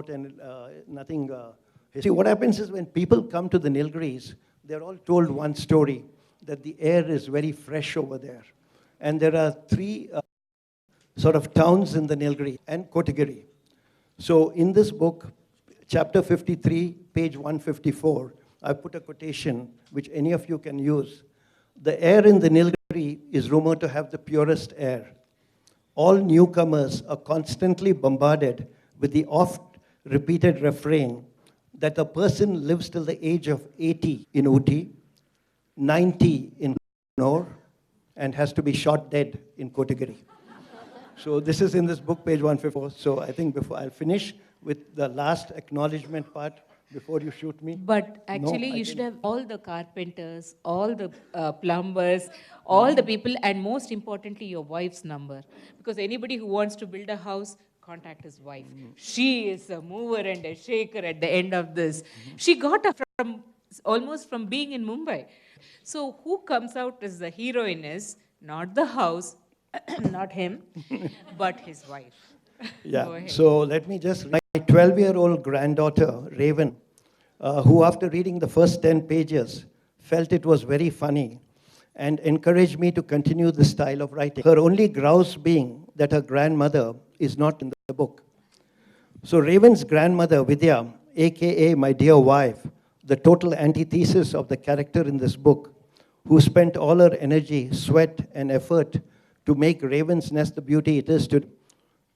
about and nothing. See, what happens is when people come to the Nilgiris, they're all told one story, that the air is very fresh over there. And there are three sort of towns in the Nilgiri and Kotagiri. So in this book, chapter 53, page 154, I put a quotation which any of you can use. The air in the Nilgiri is rumored to have the purest air. All newcomers are constantly bombarded with the oft-repeated refrain that a person lives till the age of 80 in Uti, 90 in Kannur, and has to be shot dead in Kotagiri. So this is in this book, page 154. So I think before I'll finish with the last acknowledgement part before you shoot me. But actually, you should have all the carpenters, all the plumbers, all the people, and most importantly, your wife's number. Because anybody who wants to build a house, contact his wife. She is a mover and a shaker at the end of this. She got up from almost from being in Mumbai. So who comes out as the heroine is not the house, not him, but his wife. Yeah, so let me just, my 12-year-old granddaughter, Raven, who after reading the first 10 pages, felt it was very funny and encouraged me to continue the style of writing. Her only grouse being that her grandmother is not in the book. So Raven's grandmother, Vidya, aka my dear wife, the total antithesis of the character in this book, who spent all her energy, sweat, and effort to make Raven's Nest the beauty it is today.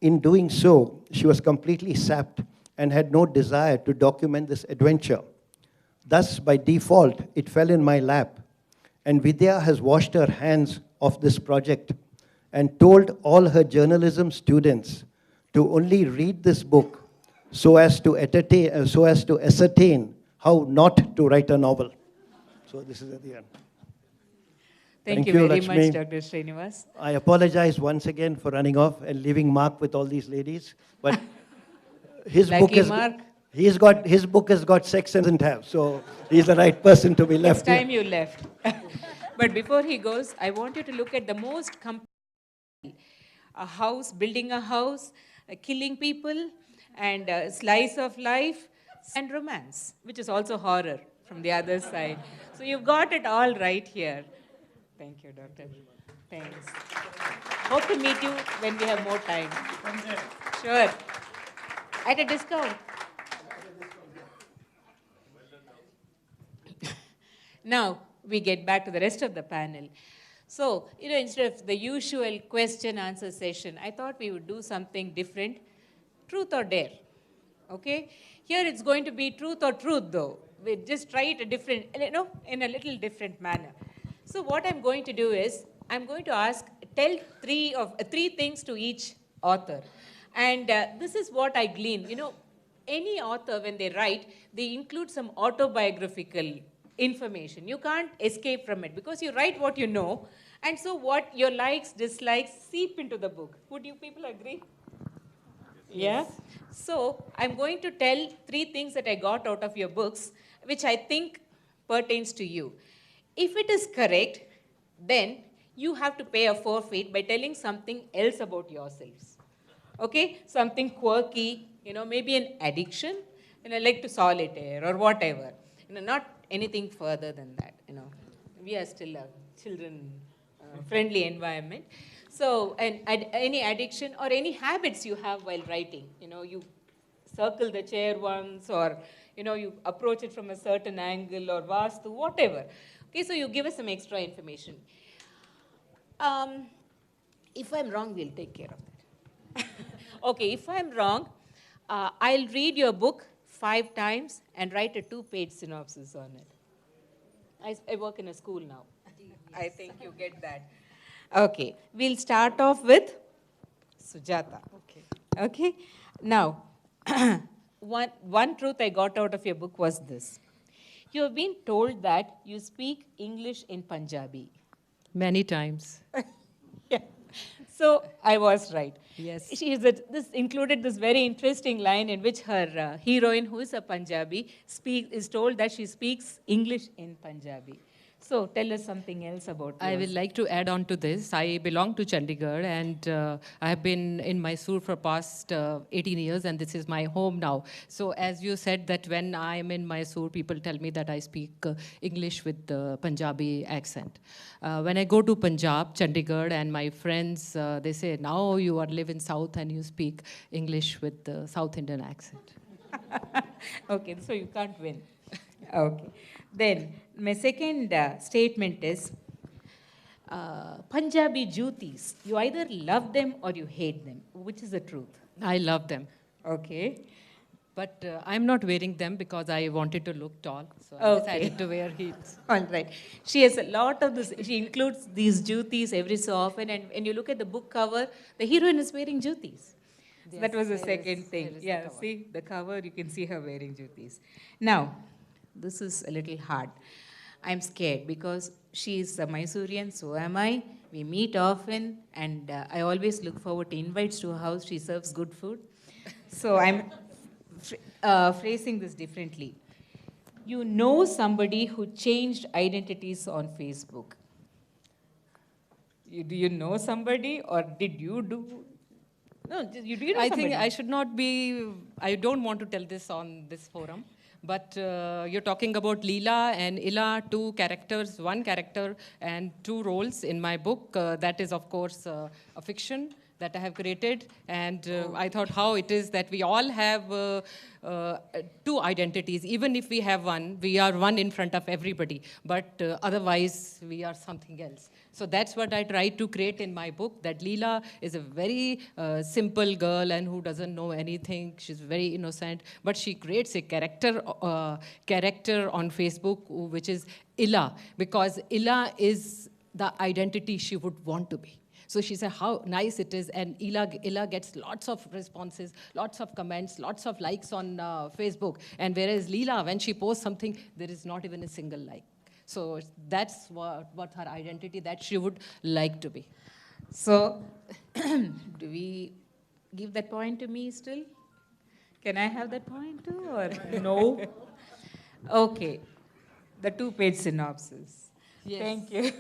In doing so, she was completely sapped and had no desire to document this adventure. Thus, by default, it fell in my lap, and Vidya has washed her hands of this project and told all her journalism students to only read this book so as to ascertain how not to write a novel. So this is at the end. Thank you very Lakshmi. much, Dr. Srinivas. I apologize once again for running off and leaving Mark with all these ladies, but his book has got sex and doesn't have, so he's the right person to be left. It's time you left. But before he goes, I want you to look at the most a house, building a house, killing people, and a slice of life, and romance, which is also horror from the other side. So you've got it all right here. Thank you, Doctor. Thanks. Hope to meet you when we have more time. Sure. At a discount. Now, we get back to the rest of the panel. So, instead of the usual question-answer session, I thought we would do something different. Truth or dare. Okay? Here it's going to be truth or truth, though. We just try it in a little different manner. So what I'm going to do is, I'm going to tell three things to each author. And this is what I glean. Any author, when they write, they include some autobiographical information. You can't escape from it because you write what you know. And so what your likes, dislikes seep into the book. Would you people agree? Yes. Yeah? So I'm going to tell three things that I got out of your books, which I think pertains to you. If it is correct, then you have to pay a forfeit by telling something else about yourselves. Okay? Something quirky, maybe an addiction, like to solitaire or whatever. Not anything further than that. We are still a children-friendly environment. So, and any addiction or any habits you have while writing. You circle the chair once, or you approach it from a certain angle, or vastu, whatever. Okay, so you give us some extra information. If I'm wrong, we'll take care of that. Okay, if I'm wrong, I'll read your book 5 times and write a 2-page synopsis on it. I work in a school now. Yes. I think you get that. Okay, we'll start off with Sujata. Okay. Now, one truth I got out of your book was this. You have been told that you speak English in Punjabi. Many times. Yeah. So I was right. Yes. This included this very interesting line in which her heroine, who is a Punjabi, is told that she speaks English in Punjabi. So tell us something else about I yours. will like to add on to this. I belong to Chandigarh and I have been in Mysore for past 18 years and this is my home now. So as you said that when I am in Mysore, people tell me that I speak English with Punjabi accent. When I go to Punjab, Chandigarh, and my friends, they say, now you are live in South and you speak English with the South Indian accent. Okay, so you can't win. Okay. Then, my second statement is Punjabi jutis. You either love them or you hate them. Which is the truth? I love them. Okay. But I'm not wearing them because I wanted to look tall. So I Okay. decided to wear heels. All right. She has a lot of this. She includes these jutis every so often. And when you look at the book cover, the heroine is wearing jutis. So that was the second thing. Yeah, see the cover, you can see her wearing jutis. Now, this is a little hard. I'm scared because she is a Mysorean, so am I. We meet often, and I always look forward to invites to her house. She serves good food. So I'm phrasing this differently. You know somebody who changed identities on Facebook. Do you know somebody, or did you do? No, do you know I somebody? think I should not be, I don't want to tell this on this forum, but you're talking about Leela and Ila, two characters, one character and two roles in my book. That is, of course, a fiction that I have created. And I thought how it is that we all have two identities. Even if we have one, we are one in front of everybody. But otherwise, we are something else. So that's what I tried to create in my book, that Leela is a very simple girl and who doesn't know anything. She's very innocent, but she creates a character on Facebook, which is Ila, because Ila is the identity she would want to be. So she said how nice it is, and Ila gets lots of responses, lots of comments, lots of likes on Facebook. And whereas Leela, when she posts something, there is not even a single like. So that's what her identity that she would like to be. So, do we give that point to me still? Can I have that point too, or no? Okay, the two-page synopsis. Yes. Thank you.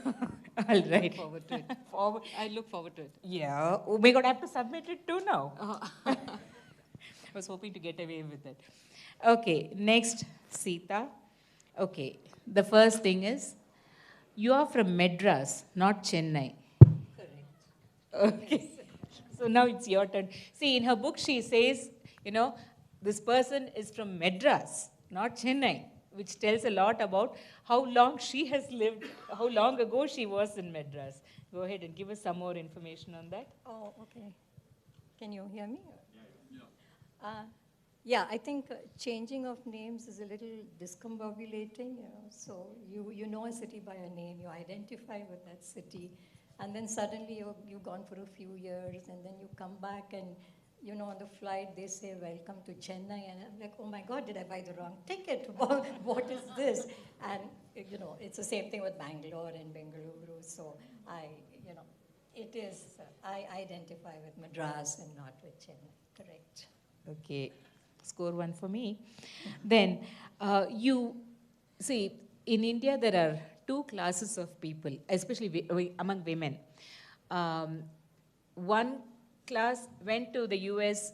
All right. Look forward to it. Forward. I look forward to it. Yeah. Oh my God, I have to submit it too now. I was hoping to get away with it. Okay, next, Sita. Okay, the first thing is, you are from Madras, not Chennai. Okay. So now it's your turn. See, in her book, she says, this person is from Madras, not Chennai, which tells a lot about how long she has lived, how long ago she was in Madras. Go ahead and give us some more information on that. Oh, okay. Can you hear me? Yeah, I think changing of names is a little discombobulating, So you know a city by a name, you identify with that city, and then suddenly you've gone for a few years, and then you come back and, on the flight they say, welcome to Chennai, and I'm like, oh my God, did I buy the wrong ticket? What is this? And, it's the same thing with Bangalore and Bengaluru, so I identify with Madras and not with Chennai, correct. Okay, score one for me. Then, you see, in India there are two classes of people, especially among women. One class went to the US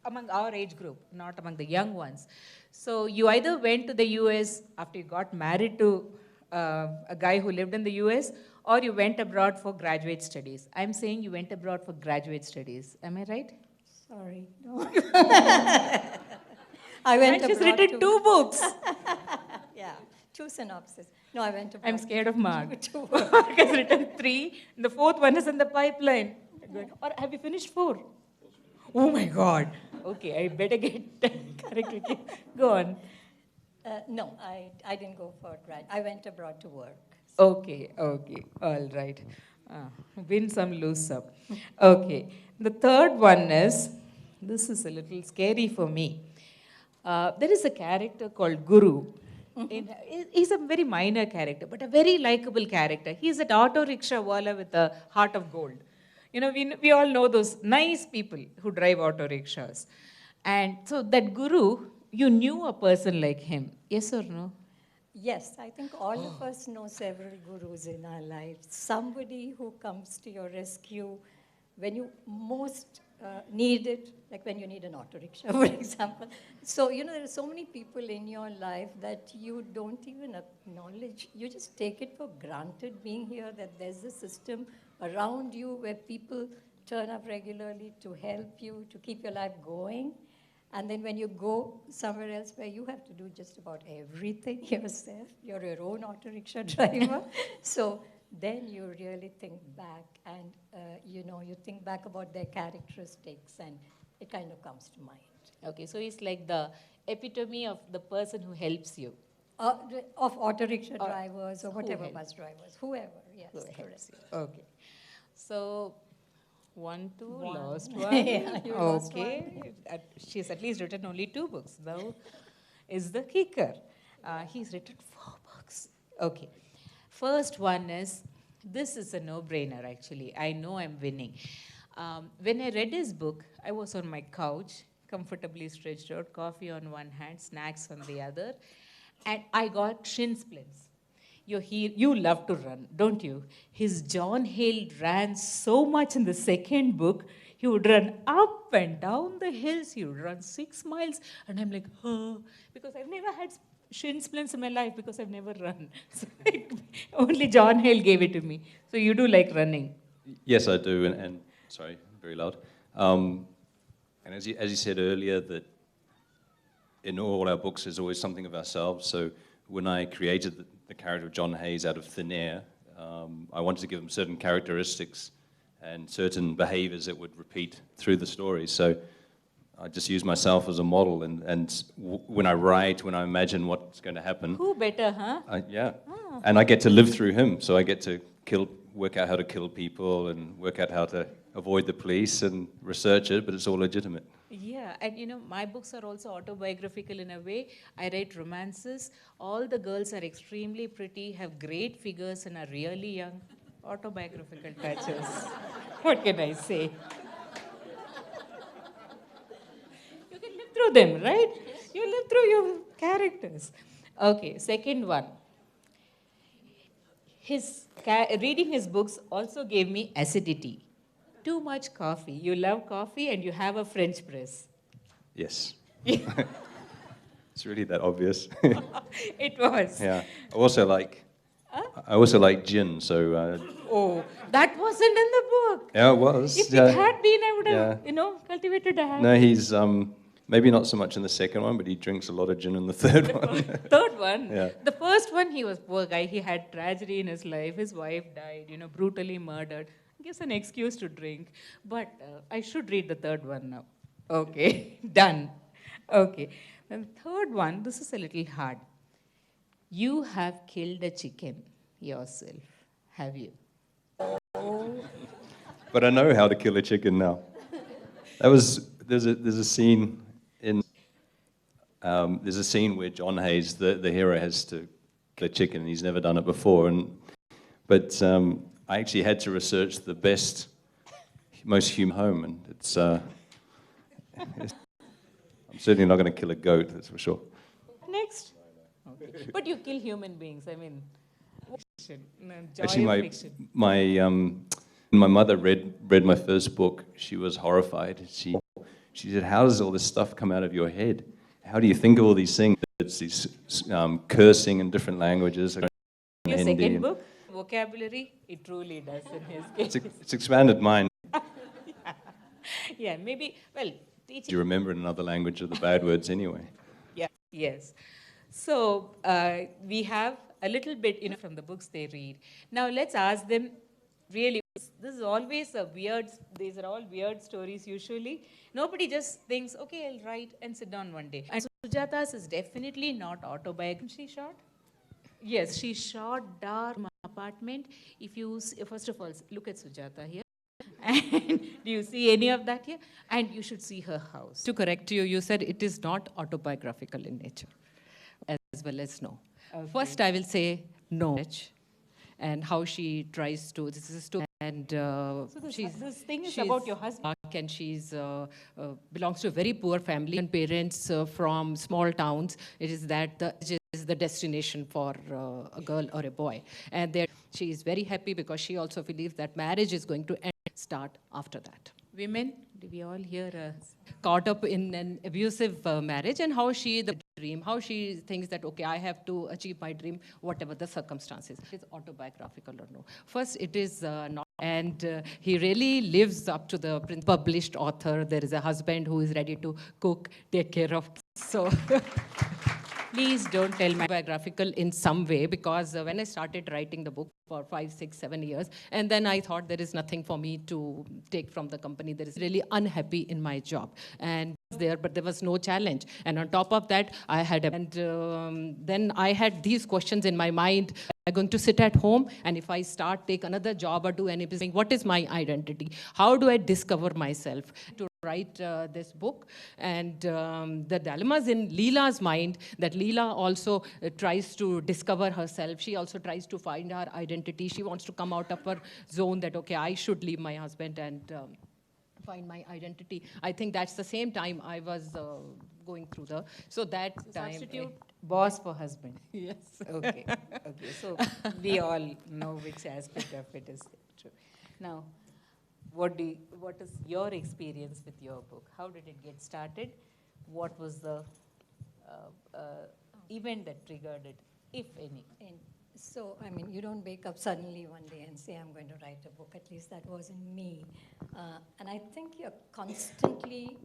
among our age group, not among the young ones. So you either went to the US after you got married to a guy who lived in the US, or you went abroad for graduate studies. I'm saying you went abroad for graduate studies. Am I right? Sorry, no. I went and she's abroad written two books. Yeah, two synopses. No, I went abroad. I'm scared of Mark. Two. Mark has written 3, and the 4th one is in the pipeline. Or have you finished 4? Oh my God. Okay, I better get correct with you. Go on. No, I didn't go for grad. I went abroad to work. Okay, all right. Win some, lose some. Okay, the third one is, this is a little scary for me. There is a character called Guru. He's a very minor character, but a very likable character. He's an auto rickshaw wala with a heart of gold. We all know those nice people who drive auto rickshaws. And so that Guru, you knew a person like him, yes or no? Yes, I think all of us know several gurus in our lives. Somebody who comes to your rescue when you most need it, like when you need an auto rickshaw, for example. So, there are so many people in your life that you don't even acknowledge. You just take it for granted being here, that there's a system around you where people turn up regularly to help you, to keep your life going. And then when you go somewhere else where you have to do just about everything yourself, you're your own auto rickshaw driver. So then you really think back and, you think back about their characteristics and it kind of comes to mind. Okay, so he's like the epitome of the person who helps you. Of auto rickshaw drivers or whatever helps. bus drivers, whoever, yes, Who correct. helps you. Okay. So, 1, 2, One. lost one. Yeah, you lost Okay. She's at least written only 2 books. Now is the kicker. He's written 4 books. Okay. First one is, this is a no-brainer actually. I know I'm winning. When I read his book, I was on my couch, comfortably stretched out, coffee on one hand, snacks on the other, and I got shin splints. You love to run, don't you? His John Hale ran so much in the second book. He would run up and down the hills. He would run 6 miles. And I'm like, oh, because I've never had shin splints in my life because I've never run. So only John Hale gave it to me. So you do like running. Yes, I do, and sorry, very loud. And as you said earlier, that in all our books there's always something of ourselves. So when I created the character of John Hayes out of thin air, I wanted to give him certain characteristics and certain behaviors that would repeat through the story. So I just use myself as a model, and when I write, when I imagine what's going to happen. Who better, huh? Yeah. And I get to live through him, so I get to work out how to kill people and work out how to avoid the police and research it, but it's all legitimate. Yeah, and my books are also autobiographical in a way. I write romances. All the girls are extremely pretty, have great figures, and are really young. Autobiographical touches. What can I say? You can live through them, right? You live through your characters. Okay, second one. Reading his books also gave me acidity. Too much coffee. You love coffee and you have a French press. Yes. It's really that obvious. It was. Yeah. I also like gin, so... Oh, that wasn't in the book. Yeah, it was. If it had been, I would have, cultivated a habit. No, he's maybe not so much in the second one, but he drinks a lot of gin in the third one. Third one? Yeah. The first one, he was poor guy. He had tragedy in his life. His wife died, brutally murdered. Gives an excuse to drink. But I should read the third one now. Okay, done. Okay. And third one, this is a little hard. You have killed a chicken yourself, have you? But I know how to kill a chicken now. There's a scene in there's a scene where John Hayes, the hero, has to kill a chicken, and he's never done it before. But I actually had to research the best, most human home, and I'm certainly not going to kill a goat, that's for sure. Next. Okay. But you kill human beings. I mean, fiction. Joy Actually, of fiction. when my mother read my first book, she was horrified. She said, "How does all this stuff come out of your head? How do you think of all these things?" It's these cursing in different languages. Your second book, vocabulary, it truly does in his case. It's expanded mine. Yeah, maybe, well, teaching. You remember in another language of the bad words anyway. Yeah, yes. So we have a little bit, from the books they read. Now let's ask them, really, this is always these are all weird stories usually. Nobody just thinks, okay, I'll write and sit down one day. And Sujata's is definitely not autobiography. She shot? Yes, she shot dark apartment. If you, first of all, look at Sujata here. And do you see any of that here? And you should see her house. To correct you, you said it is not autobiographical in nature, as well as no. Okay. First, I will say no. And how she tries to, this is to, and So this thing is about your husband. And she's belongs to a very poor family and parents from small towns. It is that the destination for a girl or a boy. And there, she is very happy because she also believes that marriage is going to start after that. Women, do we all hear Caught up in an abusive marriage, and how she the dream, how she thinks that, okay, I have to achieve my dream, whatever the circumstances. It's autobiographical or no. First, it is not. And he really lives up to the published author. There is a husband who is ready to cook, take care of. So please don't tell my biographical in some way, because when I started writing the book for 5, 6, 7 years, and then I thought there is nothing for me to take from the company. There is really unhappy in my job, and but there was no challenge. And on top of that, I had, then I had these questions in my mind. I'm going to sit at home, and if I take another job or do anything, what is my identity? How do I discover myself? To write this book, and the dilemmas in Leela's mind, that Leela also tries to discover herself. She also tries to find her identity. She wants to come out of her zone that, okay, I should leave my husband and find my identity. I think that's the same time I was going through the, so that time. Substitute boss for husband. Yes. Okay, okay. So we all know which aspect of it is true. Now, what is your experience with your book? How did it get started? What was the event that triggered it, if any? And so, I mean, you don't wake up suddenly one day and say, I'm going to write a book. At least that wasn't me. And I think you're constantly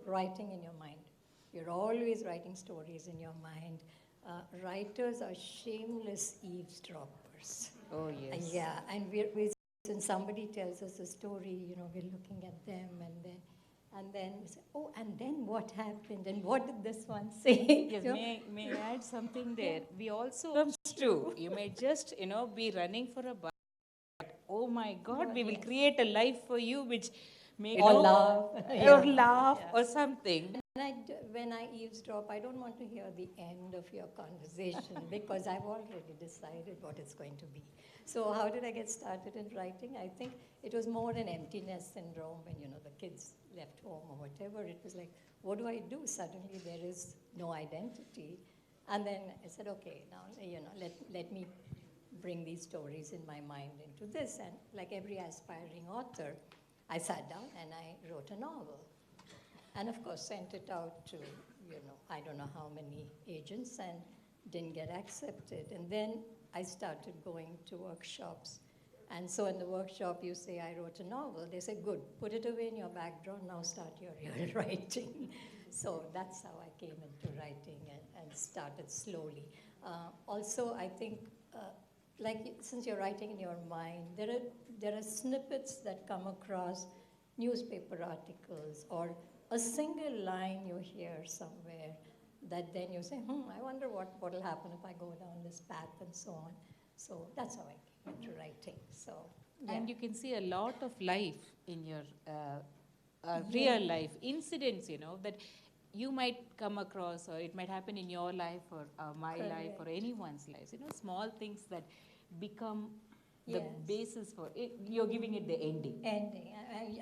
writing in your mind. You're always writing stories in your mind. Writers are shameless eavesdroppers. Oh, yes. Yeah, and when somebody tells us a story, you know, we're looking at them, and then we say, oh, and then what happened, and what did this one say? Yes, You know? may I add something there? We also comes true. You may just, be running for a bike. Oh my God, we will create a life for you which may Or laugh. or laugh or something. When I eavesdrop, I don't want to hear the end of your conversation because I've already decided what it's going to be. So how did I get started in writing? I think it was more an emptiness syndrome when, the kids left home or whatever. It was like, what do I do? Suddenly there is no identity. And then I said, okay, now, let me bring these stories in my mind into this. And like every aspiring author, I sat down and I wrote a novel. And of course, sent it out to, I don't know how many agents, and didn't get accepted. And then I started going to workshops. And so in the workshop, you say, I wrote a novel. They say, good, put it away in your background, now start your real writing. So that's how I came into writing and started slowly. Also, I think, since you're writing in your mind, there are snippets that come across newspaper articles or a single line you hear somewhere that then you say, I wonder what will happen if I go down this path and so on. So that's how I came into writing. So, yeah. And you can see a lot of life in your real life incidents, that you might come across, or it might happen in your life or my life or anyone's life. Small things that become the basis for it. You're giving it the ending.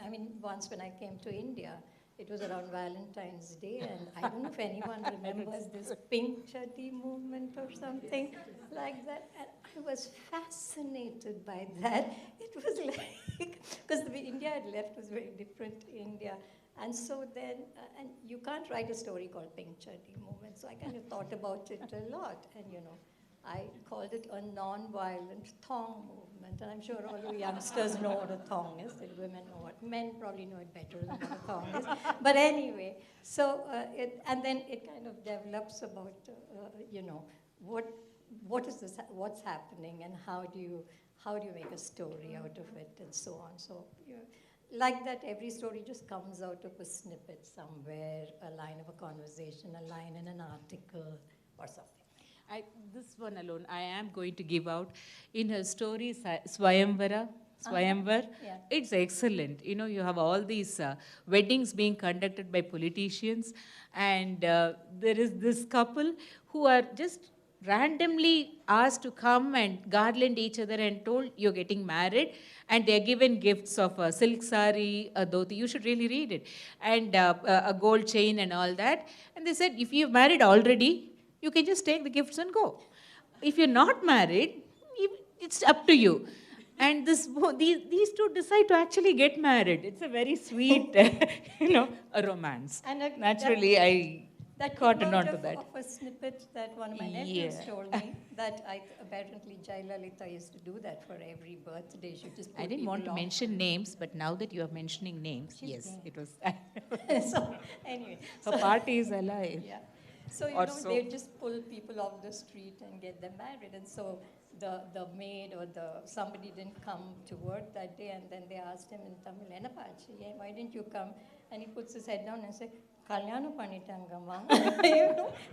I mean, once when I came to India, it was around Valentine's Day, and I don't know if anyone remembers this pink chuddy movement or something like that. And I was fascinated by that. It was like, because India I had left was very different India. And so then, and you can't write a story called Pink Chuddy Movement. So I kind of thought about it a lot. And, I called it a non-violent thong movement. And I'm sure all you youngsters know what a thong is. The women know what. Men probably know it better than what a thong is. But anyway, so, and then it kind of develops about, what is this, what's happening, and how do you make a story out of it, and so on. So, like that, every story just comes out of a snippet somewhere, a line of a conversation, a line in an article, or something. This one alone, I am going to give out. In her story, Swayamvar, Yeah. it's excellent. You have all these weddings being conducted by politicians, and there is this couple who are just randomly asked to come and garland each other and told, you're getting married, and they're given gifts of a silk sari, a dhoti, you should really read it, and a gold chain and all that. And they said, if you've married already, you can just take the gifts and go. If you're not married, it's up to you. And these two decide to actually get married. It's a very sweet, a romance. And Naturally, I that caught came on out to that. of a snippet that one of my nephews Yeah. told me, that apparently Jayalalitha used to do that for every birthday. She just I put didn't want to people off. mention names, but now that you are mentioning names, She's yes, gay. it was. So anyway, Her party is alive. yeah. So Or so. they just pull people off the street and get them married. And so the maid or somebody didn't come to work that day, and then they asked him in Tamil, "Ennapachi, why didn't you come?" And he puts his head down and says, "Kalyanam pannittangamma,"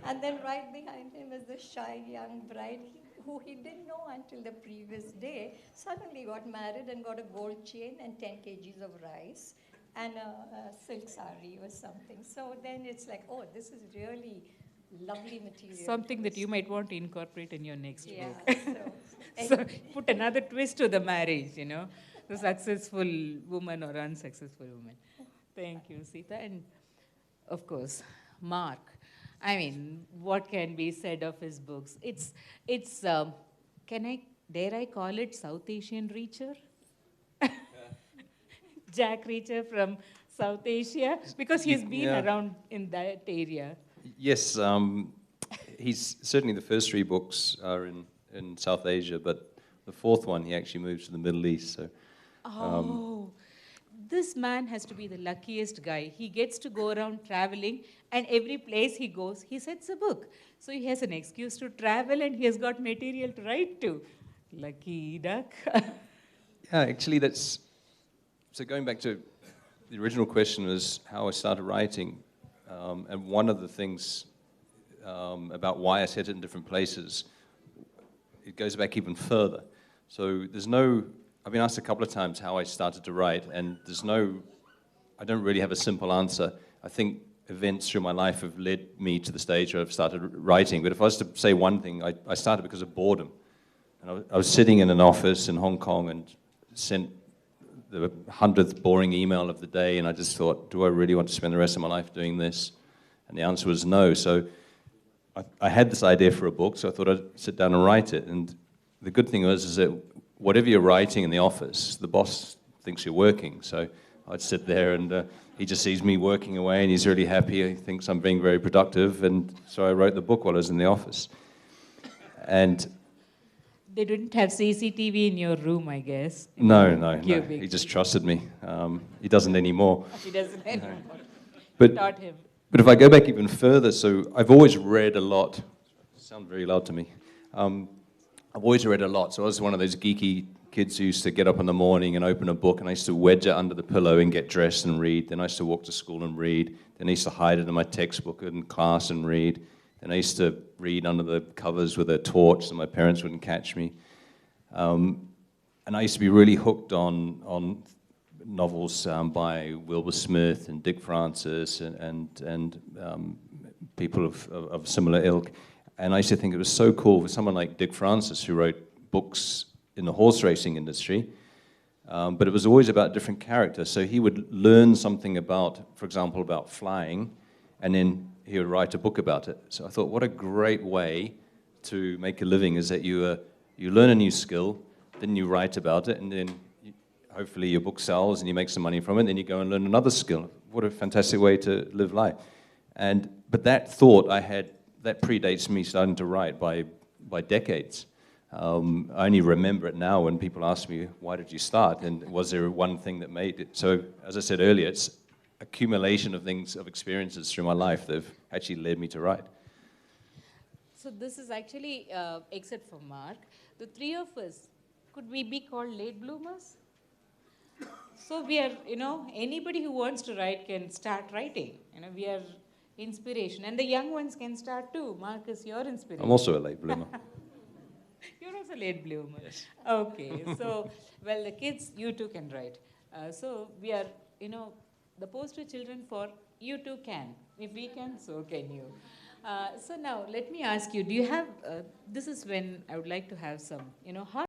And then right behind him is the shy young bride who he didn't know until the previous day, suddenly got married and got a gold chain and 10 kgs of rice and a silk sari or something. So then it's like, oh, this is really lovely material. Something that you might want to incorporate in your next Yeah. book. So, So put another twist to the marriage, the successful woman or unsuccessful woman. Thank you, Sita. And of course, Mark. I mean, what can be said of his books? It's dare I call it South Asian Reacher? Jack Reacher from South Asia, because he's been Yeah. around in that area. Yes, he's certainly the first three books are in South Asia, but the fourth one he actually moved to the Middle East. So This man has to be the luckiest guy. He gets to go around traveling, and every place he goes, he sets a book. So he has an excuse to travel, and he has got material to write to. Lucky duck. yeah, actually so going back to the original question was how I started writing, and one of the things about why I set it in different places, it goes back even further. So I've been asked a couple of times how I started to write, and I don't really have a simple answer. I think events through my life have led me to the stage where I've started writing. But if I was to say one thing, I started because of boredom. And I was sitting in an office in Hong Kong and sent the 100th boring email of the day, and I just thought, do I really want to spend the rest of my life doing this? And the answer was no. So I had this idea for a book, so I thought I'd sit down and write it. And the good thing is that whatever you're writing in the office, the boss thinks you're working. So I'd sit there, and he just sees me working away, and he's really happy. He thinks I'm being very productive, and so I wrote the book while I was in the office. And They didn't have CCTV in your room, I guess. no. Cubic. He just trusted me. He doesn't anymore. He doesn't anymore. But Taught him. But if I go back even further, so I've always read a lot. Sound very loud to me. I've always read a lot. So I was one of those geeky kids who used to get up in the morning and open a book, and I used to wedge it under the pillow and get dressed and read. Then I used to walk to school and read. Then I used to hide it in my textbook in class and read. Then I used to read under the covers with a torch so my parents wouldn't catch me. And I used to be really hooked on novels by Wilbur Smith and Dick Francis and people of similar ilk. And I used to think it was so cool for someone like Dick Francis, who wrote books in the horse racing industry, but it was always about a different character. So he would learn something about, for example, about flying, and then he would write a book about it. So I thought, what a great way to make a living is that you learn a new skill, then you write about it, and then hopefully your book sells and you make some money from it, and then you go and learn another skill. What a fantastic way to live life. But that thought I had, that predates me starting to write by decades. I only remember it now when people ask me, why did you start? And was there one thing that made it? So, as I said earlier, it's accumulation of things, of experiences through my life that have actually led me to write. So this is actually, except for Mark, the three of us, could we be called late bloomers? So we are, anybody who wants to write can start writing. We are inspiration. And the young ones can start too. Mark is your inspiration. I'm also a late bloomer. You're also late bloomer. Yes. Okay. So, well, the kids, you too can write. So we are, the poster children for you too can. If we can, so can you. So now, let me ask you, do you have, this is when I would like to have some,